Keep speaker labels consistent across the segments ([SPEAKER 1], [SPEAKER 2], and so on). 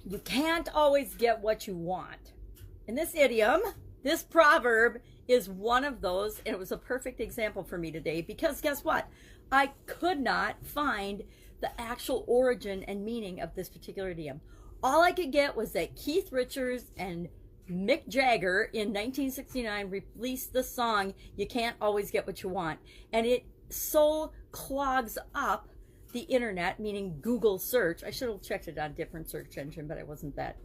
[SPEAKER 1] You can't always get what you want. And this idiom, this proverb, is one of those. And it was a perfect example for me today because guess what? I could not find the actual origin and meaning of this particular idiom. All I could get was that Keith Richards and Mick Jagger in 1969 released the song You Can't Always Get What You Want. And it so clogs up the internet, meaning Google search. I should have checked it on a different search engine, but I wasn't that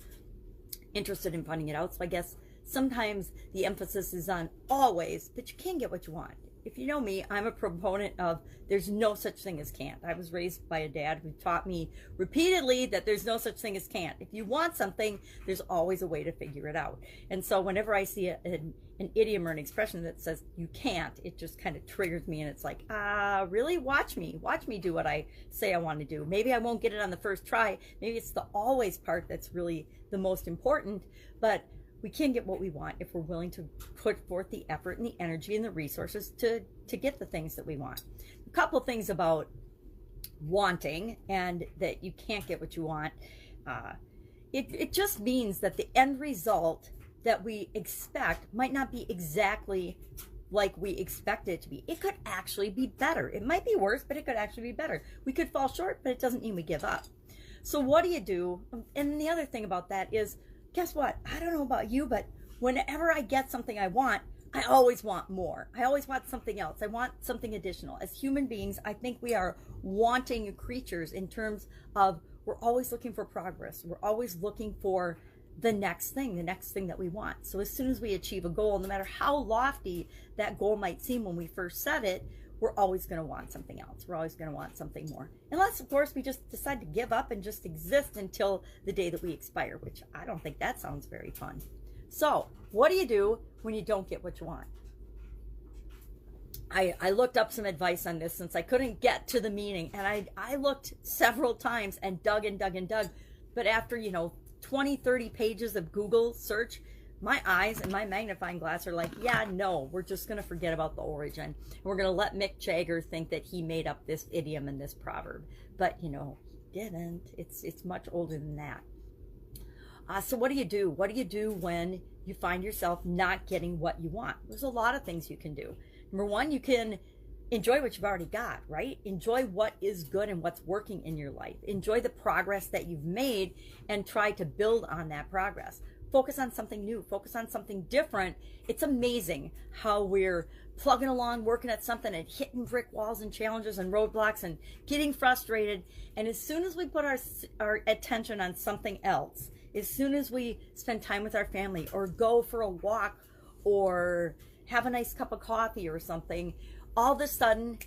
[SPEAKER 1] interested in finding it out. So I guess sometimes the emphasis is on always, but you can get what you want. If you know me, I'm a proponent of there's no such thing as can't. I was raised by a dad who taught me repeatedly that there's no such thing as can't. If you want something, there's always a way to figure it out. And so whenever I see an idiom or an expression that says you can't, it just kind of triggers me, and it's like, really? Watch me do what I say I want to do. Maybe I won't get it on the first try. Maybe it's the always part that's really the most important, but we can get what we want if we're willing to put forth the effort and the energy and the resources to get the things that we want. A couple things about wanting and that you can't get what you want. It just means that the end result that we expect might not be exactly like we expect it to be. It could actually be better. It might be worse, but it could actually be better. We could fall short, but it doesn't mean we give up. So what do you do? And the other thing about that is, guess what? I don't know about you, but whenever I get something I want, I always want more. I always want something else. I want something additional. As human beings, I think we are wanting creatures in terms of we're always looking for progress. We're always looking for the next thing that we want. So as soon as we achieve a goal, no matter how lofty that goal might seem when we first set it, we're always going to want something else. We're always going to want something more. Unless, of course, we just decide to give up and just exist until the day that we expire, which I don't think that sounds very fun. So what do you do when you don't get what you want? I looked up some advice on this since I couldn't get to the meaning. And I looked several times and dug and dug and dug. But after, 20, 30 pages of Google search, my eyes and my magnifying glass are like, yeah, no, we're just going to forget about the origin. And we're going to let Mick Jagger think that he made up this idiom and this proverb. But, he didn't. It's much older than that. So what do you do? What do you do when you find yourself not getting what you want? There's a lot of things you can do. Number one, you can enjoy what you've already got, right? Enjoy what is good and what's working in your life. Enjoy the progress that you've made and try to build on that progress. Focus on something new. Focus on something different. It's amazing how we're plugging along, working at something and hitting brick walls and challenges and roadblocks and getting frustrated. And as soon as we put our attention on something else, as soon as we spend time with our family or go for a walk or have a nice cup of coffee or something, all of a sudden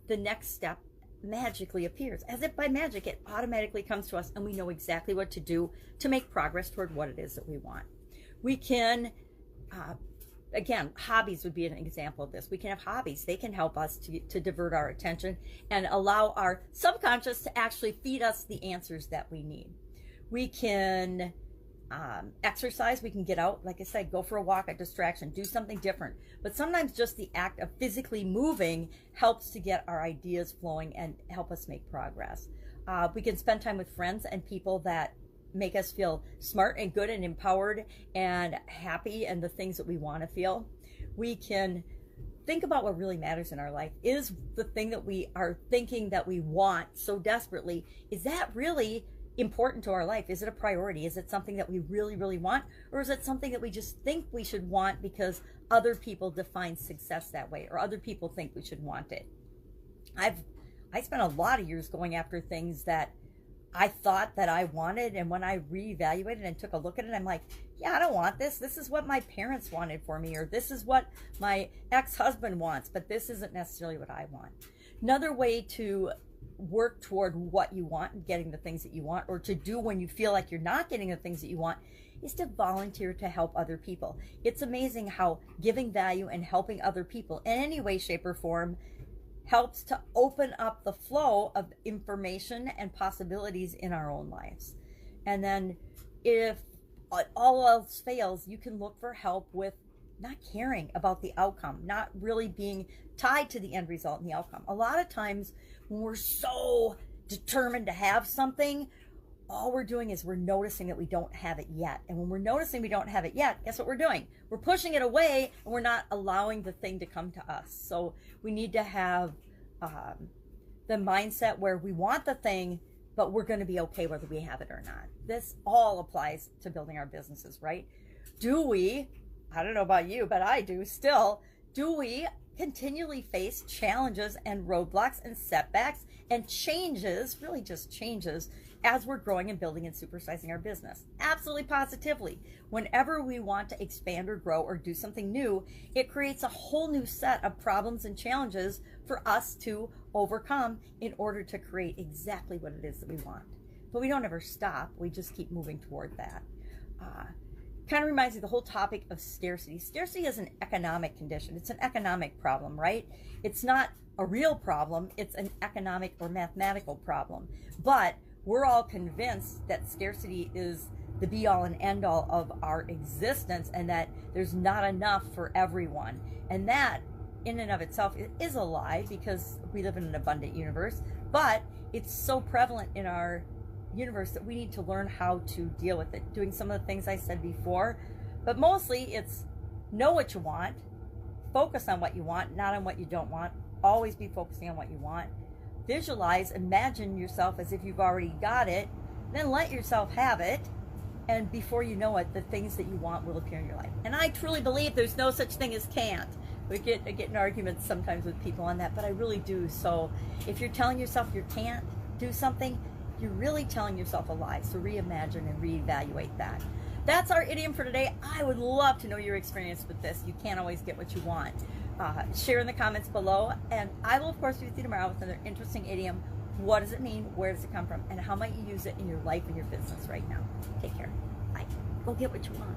[SPEAKER 1] the next step magically appears. As if by magic, it automatically comes to us and we know exactly what to do to make progress toward what it is that we want. We can, again, hobbies would be an example of this. We can have hobbies. They can help us to divert our attention and allow our subconscious to actually feed us the answers that we need. We can exercise. We can get out, like I said, go for a walk, a distraction, do something different. But sometimes just the act of physically moving helps to get our ideas flowing and help us make progress. We can spend time with friends and people that make us feel smart and good and empowered and happy and the things that we want to feel. We can think about what really matters in our life. Is the thing that we are thinking that we want so desperately, is that really important to our life? Is it a priority? Is it something that we really, really want? Or is it something that we just think we should want because other people define success that way, or other people think we should want it? I spent a lot of years going after things that I thought that I wanted, and when I reevaluated and took a look at it, I'm like, yeah, I don't want this. This is what my parents wanted for me, or this is what my ex-husband wants, but this isn't necessarily what I want. Another way to work toward what you want and getting the things that you want, or to do when you feel like you're not getting the things that you want, is to volunteer to help other people. It's amazing how giving value and helping other people in any way, shape, or form helps to open up the flow of information and possibilities in our own lives. And then if all else fails, you can look for help with not caring about the outcome, not really being tied to the end result and the outcome. A lot of times when we're so determined to have something, all we're doing is we're noticing that we don't have it yet. And when we're noticing we don't have it yet, guess what we're doing? We're pushing it away, and we're not allowing the thing to come to us. So we need to have the mindset where we want the thing, but we're going to be okay whether we have it or not. This all applies to building our businesses, right? Do we, I don't know about you, but I do still, do we continually face challenges and roadblocks and setbacks and changes, really just changes, as we're growing and building and supersizing our business? Absolutely, positively. Whenever we want to expand or grow or do something new, it creates a whole new set of problems and challenges for us to overcome in order to create exactly what it is that we want. But we don't ever stop. We just keep moving toward that. Kind of reminds me of the whole topic of scarcity. Scarcity is an economic condition. It's an economic problem, right? It's not a real problem. It's an economic or mathematical problem. But we're all convinced that scarcity is the be-all and end-all of our existence, and that there's not enough for everyone. And that, in and of itself, is a lie, because we live in an abundant universe. But it's so prevalent in our universe that we need to learn how to deal with it, doing some of the things I said before. But mostly it's know what you want, focus on what you want, not on what you don't want. Always be focusing on what you want. Visualize, imagine yourself as if you've already got it, then let yourself have it, and before you know it, the things that you want will appear in your life. And I truly believe there's no such thing as can't. I get in arguments sometimes with people on that, but I really do. So if you're telling yourself you can't do something, you're really telling yourself a lie. So reimagine and reevaluate that. That's our idiom for today. I would love to know your experience with this. You can't always get what you want. Share in the comments below, and I will of course be with you tomorrow with another interesting idiom. What does it mean? Where does it come from? And how might you use it in your life and your business right now? Take care. Bye. Go get what you want.